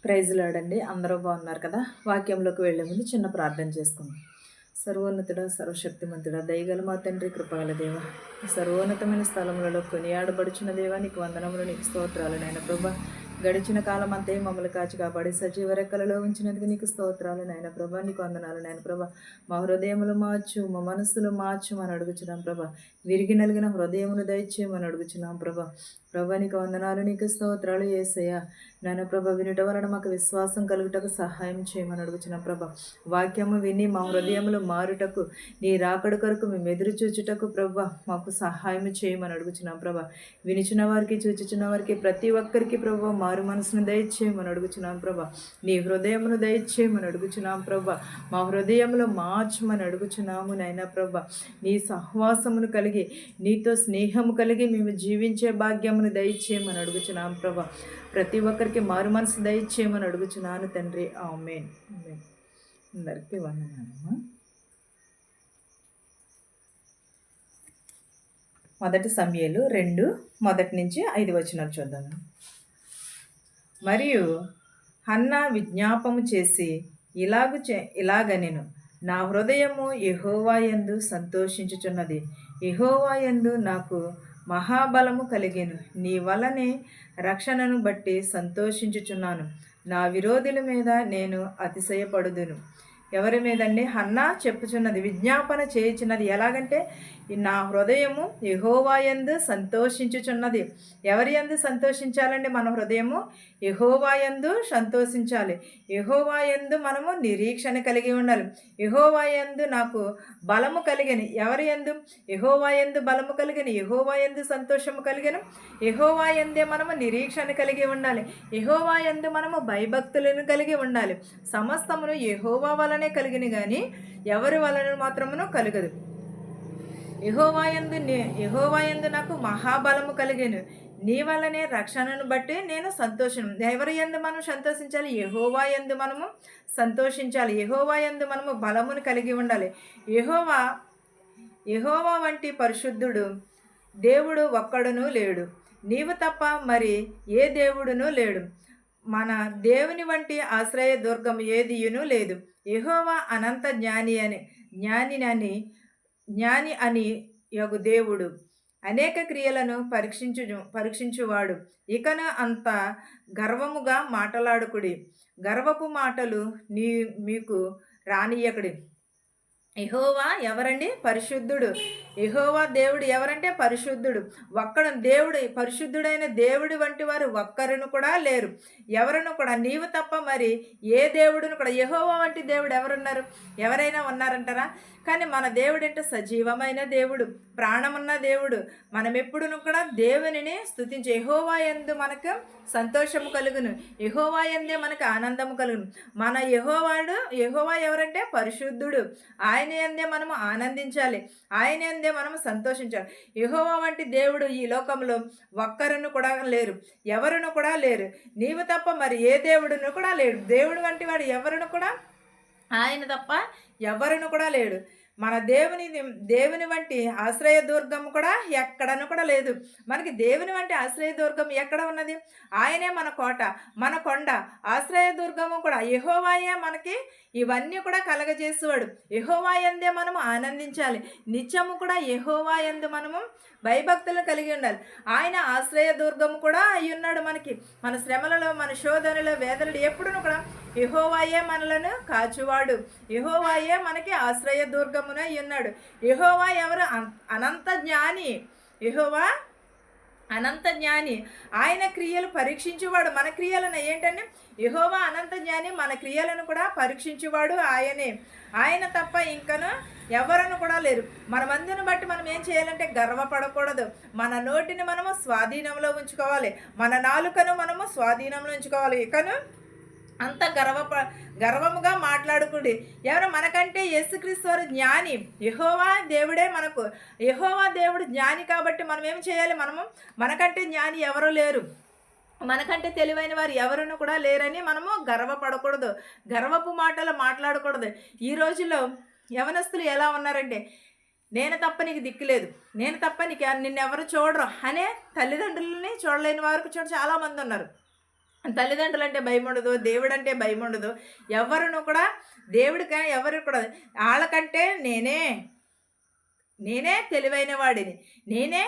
Praise లార్డండి. అందరూ బాగున్నారు కదా. వాక్యంలోకి వెళ్లే ముందు చిన్న ప్రార్థన చేసుకుందాం. సర్వోన్నతుడ, సర్వశక్తిమంతుడ, దయగల మా తండ్రి, కృపగల దేవ, సర్వోన్నతమైన స్థలములలో కొనియాడబడుచున్న దేవా, నీకు వందనములు, నీకు స్తోత్రాలు నాయన ప్రభా. గడిచిన కాలం అంతే మమ్మల్ని కాచి కాపాడి సజీవ రెక్కలలో ఉంచినందుకు నీకు స్తోత్రాలు నాయన ప్రభా. నీకు వందనాలు నాయన ప్రభా. మా హృదయములు మార్చు, మా మనస్సులు మార్చు అని అడుగుచున్నాం ప్రభా. విరిగి నలిగిన హృదయమును దయచేయమని అడుగుచున్నాం ప్రభా. ప్రభా నీకు వందనాలు, నీకు స్తోత్రాలు యేసయ్యా. నాయన ప్రభ, వినుట వలన మాకు విశ్వాసం కలుగుటకు సహాయం చేయమని అడుగుచున్నాం ప్రభా. వాక్యము విని మా హృదయములు మారుటకు, నీ రాకడ కొరకు మేము ఎదురు చూచుటకు ప్రభా మాకు సహాయం చేయమని అడుగుచున్నాం ప్రభా. వినిచిన వారికి, చూచుచున్న వారికి, ప్రతి ఒక్కరికి ప్రభా మారు మనసును దయచేయమని అడుగుచున్నాం ప్రభా. నీ హృదయమును దయచేయమని అడుగుచున్నాం ప్రభా. మా హృదయములో మార్చమని అడుగుచున్నాము నాయన ప్రభా. నీ సహవాసమును కలిగి, నీతో స్నేహము కలిగి మేము జీవించే భాగ్యమును దయచేయమని అడుగుచున్నాం ప్రభా. ప్రతి ఒక్కరికి మారు మనసు దయచేయమని అడుగుచున్నాను తండ్రి. ఆమేన్. అందరికీ వందనాలమ్మా. మొదటి సమూయేలు 2:1-5 చూద్దాము. మరియు హన్నా విజ్ఞాపము చేసి ఇలాగనెను, నా హృదయము యెహోవా యందు సంతోషించుచున్నది, యెహోవా యందు నాకు మహాబలము కలిగెను, నీ వలనే రక్షణను బట్టి సంతోషించుచున్నాను, నా విరోధుల మీద నేను అతిశయపడుదును. ఎవరి మీదండి? హన్నా చెప్పుచున్నది, విజ్ఞాపన చేయుచున్నది. ఎలాగంటే, నా హృదయము యెహోవా యందు సంతోషించుచున్నది. ఎవరి యందు సంతోషించాలండి? మన హృదయము యెహోవా యందు సంతోషించాలి. యెహోవా యందు మనము నిరీక్షణ కలిగి ఉండాలి. యెహోవా యందు నాకు బలము కలిగెను. ఎవరి యందు? యెహోవా యందు బలము కలిగెను, యెహోవా యందు సంతోషము కలిగెను. యెహోవా యందే మనము నిరీక్షణ కలిగి ఉండాలి. యెహోవా యందు మనము భయభక్తులను కలిగి ఉండాలి. సమస్తమును యెహోవా వలనే కలిగిన కానీ ఎవరి వలన మాత్రమును కలుగదు. యెహోవా యందు నాకు మహాబలము కలిగెను, నీ వల్లనే రక్షణను బట్టి నేను సంతోషం. ఎవరి యందు మనం సంతోషించాలి? యెహోవా యందు మనము సంతోషించాలి. యెహోవా యందు మనము బలమును కలిగి ఉండాలి. యెహోవా వంటి పరిశుద్ధుడు దేవుడు ఒక్కడును లేడు, నీవు తప్ప మరి ఏ దేవుడును లేడు. మన దేవుని వంటి ఆశ్రయ దుర్గం ఏదియును లేదు. యెహోవా అనంత జ్ఞాని అని యగు దేవుడు, అనేక క్రియలను పరీక్షించువాడు. ఇకను అంత గర్వముగా మాటలాడుకుడి, గర్వపు మాటలు మీకు రానియకుడి. యెహోవా ఎవరండి? పరిశుద్ధుడు. యెహోవా దేవుడు ఎవరంటే పరిశుద్ధుడు. దేవుడు, పరిశుద్ధుడైన దేవుడి వంటి వారు ఒక్కరును కూడా లేరు. ఎవరును కూడా, నీవు తప్ప మరి ఏ దేవుడును కూడా. యెహోవా వంటి దేవుడు ఎవరున్నారు? ఎవరైనా ఉన్నారంటారా? కానీ మన దేవుడు అంటే సజీవమైన దేవుడు, ప్రాణమున్న దేవుడు. మనం ఎప్పుడును కూడా దేవునిని స్తుతించి, యెహోవా యందు మనకు సంతోషము కలుగును, యెహోవా యందే మనకు ఆనందము కలుగును. మన యెహోవా ఎవరంటే పరిశుద్ధుడు. ఆయన యందే మనము ఆనందించాలి, ఆయన యందే మనము సంతోషించాలి. యెహోవా వంటి దేవుడు ఈ లోకంలో ఒక్కరును కూడా లేరు, ఎవరును కూడా లేరు. నీవు తప్ప మరి ఏ దేవుడును కూడా లేడు. దేవుడు వంటి వాడు ఎవరును కూడా, ఆయన తప్ప ఎవరును కూడా లేడు. మన దేవుని వంటి ఆశ్రయ దుర్గం కూడా ఎక్కడను కూడా లేదు. మనకి దేవుని వంటి ఆశ్రయ దుర్గం ఎక్కడ ఉన్నది? ఆయనే మన కోట, మన కొండ, ఆశ్రయ దుర్గము కూడా. యెహోవాయే మనకి ఇవన్నీ కూడా కలగజేసేవాడు. యెహోవా యందే మనము ఆనందించాలి. నిత్యము కూడా యెహోవా యందు మనము భయభక్తులు కలిగి ఉండాలి. ఆయన ఆశ్రయ దుర్గము కూడా అయి ఉన్నాడు మనకి. మన శ్రమలలో, మన శోధనలో, వేదనలు ఎప్పుడును కూడా యెహోవాయే మనలను కాచువాడు. యెహోవాయే మనకి ఆశ్రయ దుర్గమున ఉన్నాడు. యెహోవా ఎవరు? అనంత జ్ఞాని. యెహోవా అనంత జ్ఞాని. ఆయన క్రియలు పరీక్షించువాడు. మన క్రియలను ఏంటంటే, యెహోవా అనంత జ్ఞాని, మన క్రియలను కూడా పరీక్షించువాడు ఆయనే. ఆయన తప్ప ఇంకను ఎవరను కూడా లేరు. మన మందుని బట్టి మనం ఏం చేయాలంటే గర్వపడకూడదు. మన నోటిని మనము స్వాధీనంలో ఉంచుకోవాలి, మన నాలుకను మనము స్వాధీనంలో ఉంచుకోవాలి. ఇకను అంత గర్వముగా మాట్లాడుకుడి. ఎవరు? మనకంటే యేసుక్రీస్తు వారు జ్ఞాని. యెహోవా దేవుడే మనకు. యెహోవా దేవుడు జ్ఞాని కాబట్టి మనం ఏం చేయాలి? మనకంటే జ్ఞాని ఎవరు లేరు, మనకంటే తెలివైన వారు ఎవరును కూడా లేరని మనము గర్వపడకూడదు, గర్వపు మాటలు మాట్లాడకూడదు. ఈ రోజుల్లో యవనస్తులు ఎలా ఉన్నారంటే, నేను తప్ప నీకు దిక్కులేదు, నేను తప్ప నిన్నెవరు చూడరు అనే తల్లిదండ్రులని చూడలేని వారు చాలామంది ఉన్నారు. తల్లిదండ్రులు అంటే భయం ఉండదు, దేవుడు అంటే భయం ఉండదు. ఎవరును కూడా దేవుడికి ఎవరు కూడా వాళ్ళకంటే నేనే తెలివైన వాడిని, నేనే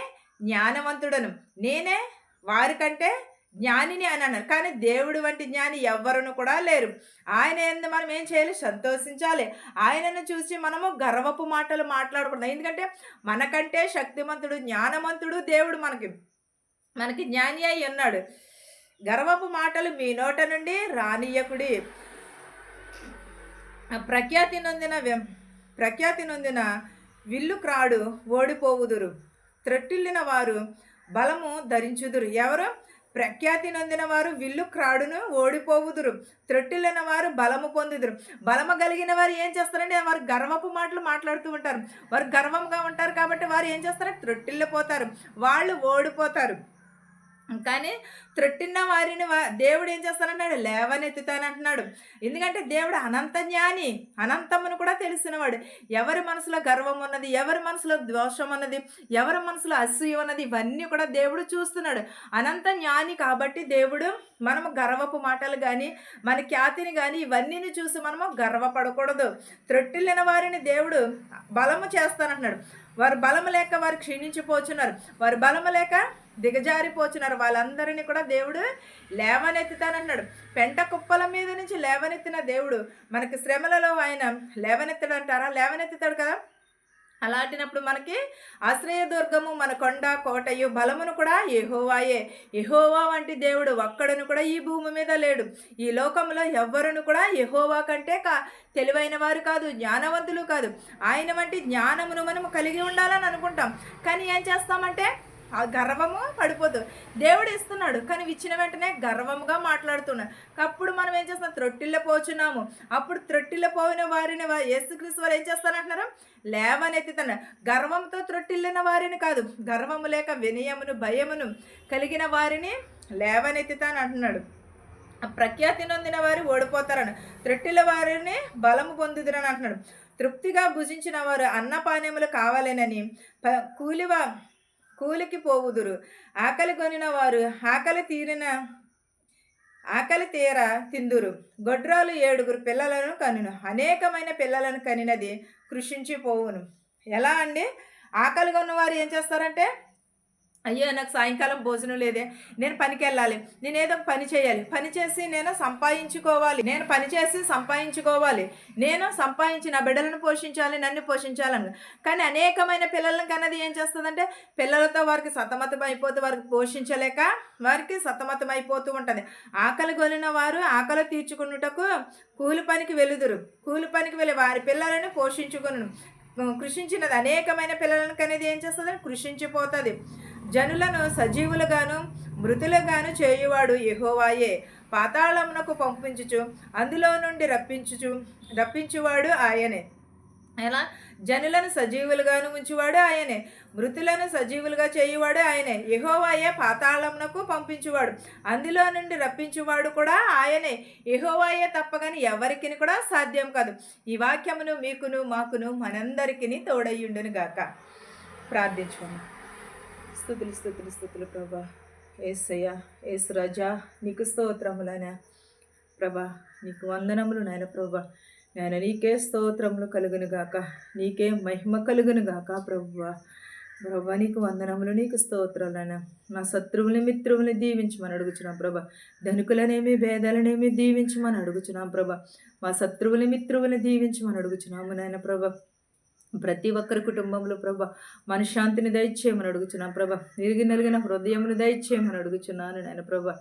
జ్ఞానవంతుడను, నేనే వారికంటే జ్ఞానిని అని అన్నారు. కానీ దేవుడు వంటి జ్ఞాని ఎవ్వరును కూడా లేరు. ఆయన యందు మనం ఏం చేయాలి? సంతోషించాలి. ఆయనను చూసి మనము గర్వపు మాటలు మాట్లాడకూడదు. ఎందుకంటే మనకంటే శక్తిమంతుడు, జ్ఞానవంతుడు దేవుడు మనకి జ్ఞాని అయి ఉన్నాడు. గర్వపు మాటలు మీ నోట నుండి రానియకుడి. ప్రఖ్యాతి నొందిన విల్లు క్రాడు ఓడిపోవుదురు, త్రొట్టిల్లిన వారు బలము ధరించుదురు. ఎవరు? ప్రఖ్యాతి నొందిన వారు విల్లు క్రాడును ఓడిపోవుదురు, త్రొట్టిల్లిన వారు బలము పొందుదురు. బలము కలిగిన వారు ఏం చేస్తారంటే వారు గర్వపు మాటలు మాట్లాడుతూ ఉంటారు. వారు గర్వంగా ఉంటారు కాబట్టి వారు ఏం చేస్తారు? త్రొట్టిల్లిపోతారు, వాళ్ళు ఓడిపోతారు. కానీ త్రొట్టిన వారిని దేవుడు ఏం చేస్తానన్నాడు? లేవనెత్తుతానంటున్నాడు. ఎందుకంటే దేవుడు అనంత జ్ఞాని, అనంతమును కూడా తెలిసినవాడు. ఎవరి మనసులో గర్వం ఉన్నది, ఎవరి మనసులో దోషం ఉన్నది, ఎవరి మనసులో అసూయ ఉన్నది, ఇవన్నీ కూడా దేవుడు చూస్తున్నాడు. అనంత జ్ఞాని కాబట్టి దేవుడు మనము గర్వపు మాటలు కానీ మన ఖ్యాతిని కానీ ఇవన్నీ చూసి మనము గర్వపడకూడదు. త్రొట్టిల్లిన వారిని దేవుడు బలము చేస్తానంటున్నాడు. వారు బలము లేక వారు క్షీణించిపోతున్నారు, వారు బలము లేక దిగజారిపోతున్నారు. వాళ్ళందరినీ కూడా దేవుడు లేవనెత్తుతానన్నాడు. పెంట కుప్పల మీద నుంచి లేవనెత్తిన దేవుడు మనకి శ్రమలలో ఆయన లేవనెత్తడంటారా? లేవనెత్తుతాడు కదా. అలాంటినప్పుడు మనకి ఆశ్రయదుర్గము, మన కొండ కోటయు బలమును కూడా యెహోవాయే. యెహోవా వంటి దేవుడు ఒక్కడును కూడా ఈ భూమి మీద లేడు. ఈ లోకంలో ఎవ్వరును కూడా యెహోవా కంటే తెలివైన వారు కాదు, జ్ఞానవంతులు కాదు. ఆయన వంటి జ్ఞానమును మనము కలిగి ఉండాలని అనుకుంటాం. కానీ ఏం చేస్తామంటే ఆ గర్వము పడిపోతుంది. దేవుడు ఇస్తున్నాడు కానీ ఇచ్చిన వెంటనే గర్వముగా మాట్లాడుతున్నాడు. అప్పుడు మనం ఏం చేస్తున్నాం? త్రొట్టిల్లిపోచున్నాము. అప్పుడు త్రొట్టిల్లిపోయిన వారిని యేసుక్రీస్తు వారు ఏం చేస్తానంటున్నారు? లేవనెత్తుతున్నారు. గర్వంతో త్రొట్టిల్లిన వారిని కాదు, గర్వము లేక వినయమును భయమును కలిగిన వారిని లేవనెత్తుతాను అంటున్నాడు. ప్రఖ్యాతి నొందిన వారు ఓడిపోతారని, త్రొట్టిల వారిని బలము పొందుదురని అంటున్నాడు. తృప్తిగా భుజించిన వారు అన్నపానీయములు కావాలేనని కూలికి పోవుదురు. ఆకలి కొనిన వారు ఆకలి తీర తిందురు. గొడ్రాలు 7 పిల్లలను కనును, అనేకమైన పిల్లలను కనినది కృషించిపోవును. ఎలా అండి? ఆకలి కొన్నవారు ఏం చేస్తారంటే, అయ్యో నాకు సాయంకాలం భోజనం లేదే, నేను పనికి వెళ్ళాలి, నేను ఏదో పని చేయాలి, పని చేసి నేను సంపాదించుకోవాలి, నేను సంపాదించి నా బిడ్డలను పోషించాలి, నన్ను పోషించాలని. కానీ అనేకమైన పిల్లలను కన్నది ఏం చేస్తుందంటే పిల్లలతో వారికి సతమతం అయిపోతూ, వారికి పోషించలేక వారికి సతమతం అయిపోతూ ఉంటుంది. ఆకలి కొనిన వారు ఆకలి తీర్చుకున్నటకు కూలి పనికి వెలుదురు. కూలి పనికి వెళ్ళి వారి పిల్లలను పోషించుకును. కృషించినది అనేకమైన పిల్లలను కనేది ఏం చేస్తుంది? కృషించిపోతుంది. జనులను సజీవులుగాను మృతులుగాను చేయువాడు యెహోవాయే. పాతాళమునకు పంపించుచు అందులో నుండి రప్పించువాడు ఆయనే. ఎలా? జనులను సజీవులుగాను ఉంచువాడు ఆయనే, మృతులను సజీవులుగా చేయువాడు ఆయనే. యెహోవాయే పాతాళమునకు పంపించువాడు, అందులో నుండి రప్పించువాడు కూడా ఆయనే. యెహోవాయే తప్పగాని ఎవరికి కూడా సాధ్యం కాదు. ఈ వాక్యమును మీకును మాకును మనందరికీ తోడయ్యుండును గాక. ప్రార్థించుకున్నాం. స్తుతులు ప్రభా. యేసయ్య, యేసు రాజా, నీకు స్తోత్రములైనా ప్రభా, నీకు వందనములు నాయన ప్రభా. నాయన నీకే స్తోత్రములు కలుగును గాక, నీకే మహిమ కలుగును గాక ప్రభువా. ప్రభా నీకు వందనములు, నీకు స్తోత్రాలైనా. నా శత్రువుని మిత్రువుని దీవించమని అడుగుచున్నాం ప్రభా. ధనికులనేమి భేదాలనేమి దీవించమని అడుగుచున్నాం ప్రభా. మా శత్రువుని మిత్రువుని దీవించమని అడుగుచున్నాము నాయన ప్రభా. ప్రతి ఒక్కరి కుటుంబంలో ప్రభా మనశ్శాంతిని దయచేయమని అడుగుచున్నాను ప్రభా. నలిగిన హృదయమును దయచేయమని అడుగుచున్నాను నాయన ప్రభా.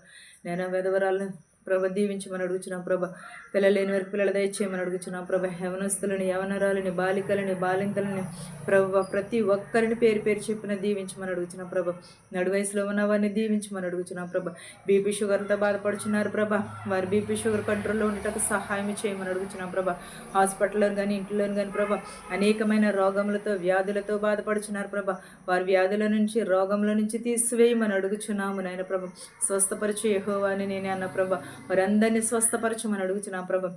నేను వెధవరాలను ప్రభా దీవించమని అడుగుచున్నాం ప్రభా. పిల్లలు లేని వారికి పిల్లలు దయచేయమని అడుగుచున్నాం ప్రభా. యవనస్తులని, యవనరాలని, బాలికలని, బాలింతలని ప్రభా ప్రతి ఒక్కరిని పేరు చెప్పిన దీవించమని అడుగుచున్నాం ప్రభా. నడు వయసులో ఉన్న వారిని దీవించమని అడుగుచున్నాం ప్రభా. బీపీ షుగర్తో బాధపడుచున్నారు ప్రభా. వారి బీపీ షుగర్ కంట్రోల్లో ఉండేటకు సహాయం చేయమని అడుగుచున్నాం ప్రభా. హాస్పిటల్లో కానీ ఇంట్లో కానీ ప్రభా అనేకమైన రోగములతో వ్యాధులతో బాధపడుచున్నారు ప్రభా. వారి వ్యాధుల నుంచి రోగముల నుంచి తీసివేయమని అడుగుచున్నాము నాయన ప్రభా. స్వస్థపరచు యెహోవా అని నేనే అన్న ప్రభా. వారందరినీ స్వస్థపరచమని అడుగుచున్నాం ప్రభా.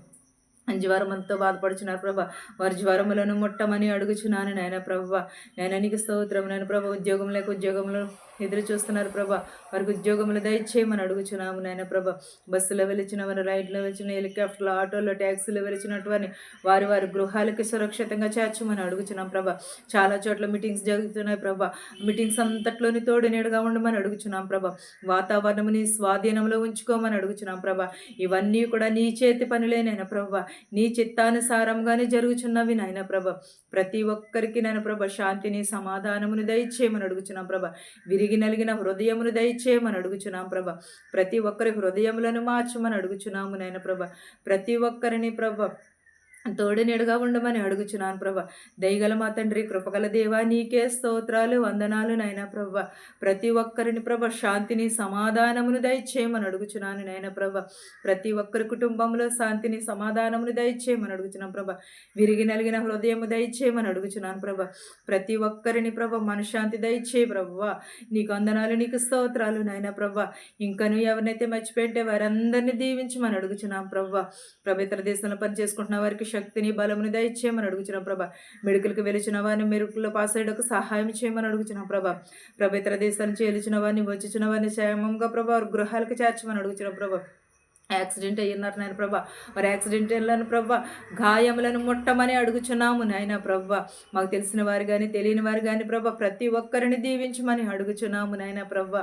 జ్వరమంతో బాధపడుచున్నారు ప్రభా. వారి జ్వరములను ముట్టమని అడుగుచున్నాను నాయన ప్రభా. నేను నీకు స్తోత్రం నాయన ప్రభా. ఉద్యోగం లేక ఉద్యోగంలో ఎదురు చూస్తున్నారు ప్రభా. వారికి ఉద్యోగములు దయచేయమని అడుగుచున్నాము నాయన ప్రభా. బస్సులో వెలిచిన వారు, రైల్లో వెలిచిన, హెలికాప్టర్లో, ఆటోలో, ట్యాక్సీలో వెలిచినటువంటి వారి వారి గృహాలకి సురక్షితంగా చేర్చమని అడుగుచున్నాం ప్రభా. చాలా చోట్ల మీటింగ్స్ జరుగుతున్నాయి ప్రభా. మీటింగ్స్ అంతట్లోని తోడు నీడగా ఉండమని అడుగుచున్నాం ప్రభా. వాతావరణము నీ స్వాధీనంలో ఉంచుకోమని అడుగుచున్నాం ప్రభా. ఇవన్నీ కూడా నీ చేతి పనులేనైనా ప్రభా. నీ చిత్తానుసారంగానే జరుగుచున్నవి నాయన ప్రభా. ప్రతి ఒక్కరికి నాయన ప్రభా శాంతిని, సమాధానమును దయచేయమని అడుగుచున్నాం ప్రభా. విరిగి నలిగిన హృదయమును దయచేయమని అడుగుచున్నాం ప్రభా. ప్రతి ఒక్కరి హృదయములను మార్చమని అడుగుచున్నాము నాయన ప్రభా. ప్రతి ఒక్కరిని ప్రభా తోడు నీడగా ఉండమని అడుగుచున్నాను ప్రభా. దయగల మా తండ్రి, కృపగల దేవా, నీకే స్తోత్రాలు, వందనాలు నాయన ప్రభా. ప్రతి ఒక్కరిని ప్రభ శాంతిని, సమాధానమును దయచేయమని అడుగుచున్నాను నాయన ప్రభా. ప్రతి ఒక్కరి కుటుంబంలో శాంతిని, సమాధానమును దయచేయమని అడుగుచున్నాను ప్రభా. విరిగి నలిగిన హృదయము దయచేయమని అడుగుచున్నాను ప్రభా. ప్రతి ఒక్కరిని ప్రభ మనశ్శాంతి దయచేయ ప్రభా. నీకు వందనాలు, నీకు స్తోత్రాలు నాయన ప్రభా. ఇంకను ఎవరినైతే మర్చిపోయింటే వారందరినీ దీవించమని అడుగుచున్నాం ప్రభా. ఇతర దేశంలో పనిచేసుకుంటున్న వారికి శక్తిని, బలముని దయచేయమని అడుగుచున్నాం ప్రభా. మెడికల్కి వెలిచిన వారిని మెరుకుల్లో పాస్ అయ్యేటకు సహాయం చేయమని అడుగుచున్నాం ప్రభా. ఇతర దేశాల నుంచి వెలిచిన వారిని, వచ్చిన వారిని క్షేమంగా ప్రభా గృహాలకు చేర్చమని అడుగుచున్నాం ప్రభా. యాక్సిడెంట్ అయ్యున్నారు నాయన ప్రభా. మరి యాక్సిడెంట్ వెళ్ళను ప్రభా, గాయములను ముట్టమని అడుగుచున్నాము నాయన ప్రభా. మాకు తెలిసిన వారు కానీ తెలియని వారు కానీ ప్రభా ప్రతి ఒక్కరిని దీవించమని అడుగుచున్నాము నాయన ప్రభా.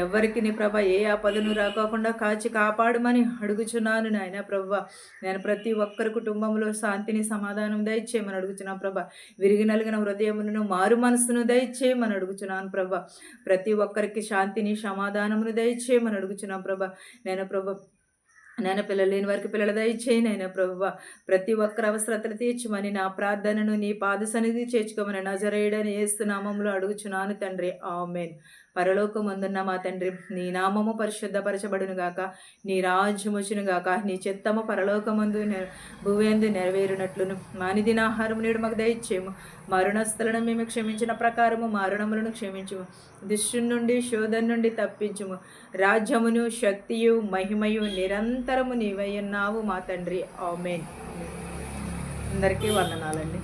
ఎవరికి నీ ప్రభా ఏ ఆపదను రాకోకుండా కాచి కాపాడమని అడుగుచున్నాను నాయన ప్రభా. నేను ప్రతి ఒక్కరి కుటుంబంలో శాంతిని, సమాధానం దయచేయమని అడుగుచున్నాను ప్రభా. విరిగి నలిగిన హృదయములను, మారు మనసును దయచేయమని అడుగుచున్నాను ప్రభా. ప్రతి ఒక్కరికి శాంతిని, సమాధానమును దయచేయమని అడుగుచున్నాను ప్రభా. నేను ప్రభా నాయన పిల్లలు లేని వారికి పిల్లల దయచేయి నాయన ప్రభువా. ప్రతి ఒక్కరి అవసరతలు తీర్చమని నా ప్రార్థనను నీ పాద సన్నిధి చేర్చుకోమని నజరేయుడని యేసు నామములో అడుగుచున్నాను తండ్రి, ఆమేన్. పరలోకమందున్న మా తండ్రి, నీ నామము పరిశుద్ధపరచబడును గాక, నీ రాజ్యం వచ్చును గాక, నీ చిత్తము పరలోకమందు భూవేందు నెరవేరునట్లును మానిదిన ఆహారము నేడు మాకు దయచేయము. మరణస్థలను మేము క్షమించిన ప్రకారము మరణములను క్షమించుము. దుష్టు నుండి, శోధన నుండి తప్పించుము. రాజ్యమును, శక్తియు, మహిమయు నిరంతరము నీవై ఉన్నావు మా తండ్రి, ఆమేన్. అందరికీ వందనాలండి.